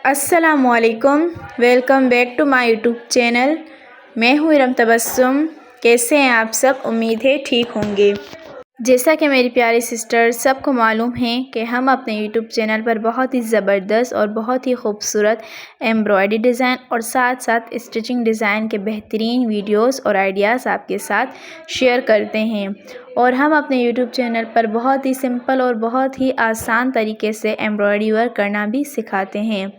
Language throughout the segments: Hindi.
अस्सलामुअलैकुम। Welcome back to my YouTube channel. मैं हूँ इरम तबस्सुम। कैसे हैं आप सब? उम्मीद है ठीक होंगे। जैसा कि मेरी प्यारी सिस्टर सबको मालूम है कि हम अपने यूट्यूब चैनल पर बहुत ही ज़बरदस्त और बहुत ही खूबसूरत एम्ब्रॉयडरी डिज़ाइन और साथ साथ स्टिचिंग डिज़ाइन के बेहतरीन वीडियोस और आइडियाज़ आपके साथ शेयर करते हैं। और हम अपने यूट्यूब चैनल पर बहुत ही सिंपल और बहुत ही आसान तरीके से एम्ब्रॉयडरी वर्क करना भी सिखाते हैं।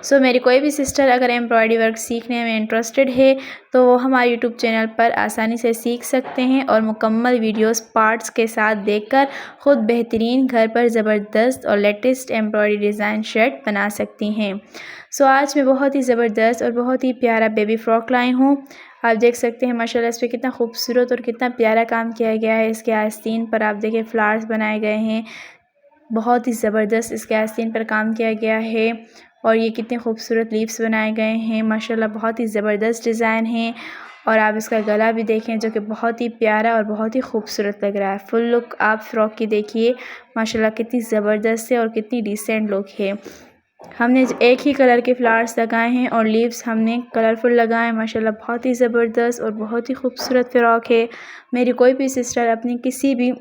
सो मेरी कोई भी सिस्टर अगर एम्ब्रॉयडरी वर्क सीखने में इंटरेस्टेड है तो वो हमारे यूट्यूब चैनल पर आसानी से सीख सकते हैं और मुकम्मल वीडियोस पार्ट्स के साथ देखकर ख़ुद बेहतरीन घर पर ज़बरदस्त और लेटेस्ट एम्ब्रॉयडरी डिज़ाइन शर्ट बना सकती हैं। सो आज मैं बहुत ही ज़बरदस्त और बहुत ही प्यारा बेबी फ़्रॉक लाई हूँ। आप देख सकते हैं माशाल्लाह इस पर कितना खूबसूरत और कितना प्यारा काम किया गया है। इसके आस्तीन पर आप देखिए फ्लावर्स बनाए गए हैं। बहुत ही ज़बरदस्त इसके आस्तीन पर काम किया गया है और ये कितने खूबसूरत लीव्स बनाए गए हैं। माशाल्लाह बहुत ही ज़बरदस्त डिज़ाइन है। और आप इसका गला भी देखें जो कि बहुत ही प्यारा और बहुत ही खूबसूरत लग रहा है। फुल लुक आप फ़्रॉक की देखिए माशाल्लाह कितनी ज़बरदस्त है और कितनी डिसेंट लुक है। हमने एक ही कलर के फ्लावर्स लगाए हैं और लीव्स हमने कलरफुल लगाए हैं। माशाल्लाह बहुत ही ज़बरदस्त और बहुत ही खूबसूरत फ़्रॉक है। मेरी कोई भी सिस्टर अपनी किसी भी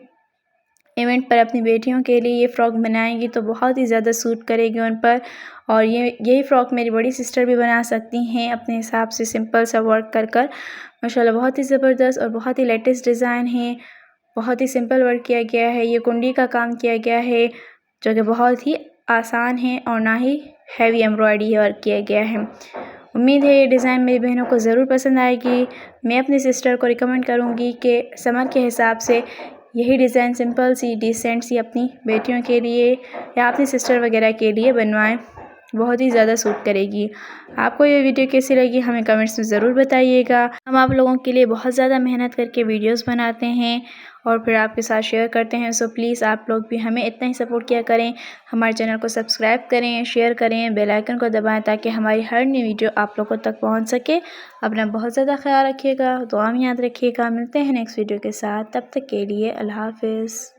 इवेंट पर अपनी बेटियों के लिए ये फ़्रॉक बनाएंगी तो बहुत ही ज़्यादा सूट करेगी उन पर। और यही फ़्रॉक मेरी बड़ी सिस्टर भी बना सकती हैं अपने हिसाब से सिंपल सा वर्क कर कर। माशाल्लाह बहुत ही ज़बरदस्त और बहुत ही लेटेस्ट डिज़ाइन है। बहुत ही सिंपल वर्क किया गया है। ये कुंडी का काम किया गया है जो कि बहुत ही आसान है और ना ही हैवी एम्ब्रॉयडरी वर्क किया गया है। उम्मीद है ये डिज़ाइन मेरी बहनों को ज़रूर पसंद आएगी। मैं अपनी सिस्टर को रिकमेंड करूँगी कि समर के हिसाब से यही डिज़ाइन सिंपल सी डिसेंट सी अपनी बेटियों के लिए या अपनी सिस्टर वगैरह के लिए बनवाएं। बहुत ही ज़्यादा सूट करेगी। आपको ये वीडियो कैसी लगी हमें कमेंट्स में ज़रूर बताइएगा। हम आप लोगों के लिए बहुत ज़्यादा मेहनत करके वीडियोस बनाते हैं और फिर आपके साथ शेयर करते हैं। सो प्लीज़ आप लोग भी हमें इतना ही सपोर्ट किया करें। हमारे चैनल को सब्सक्राइब करें, शेयर करें, बेल आइकन को दबाएं ताकि हमारी हर नई वीडियो आप लोगों तक पहुंच सके। अपना बहुत ज़्यादा ख्याल रखिएगा, दुआ में याद रखिएगा। मिलते हैं नेक्स्ट वीडियो के साथ, तब तक के लिए अल्लाह हाफ़िज़।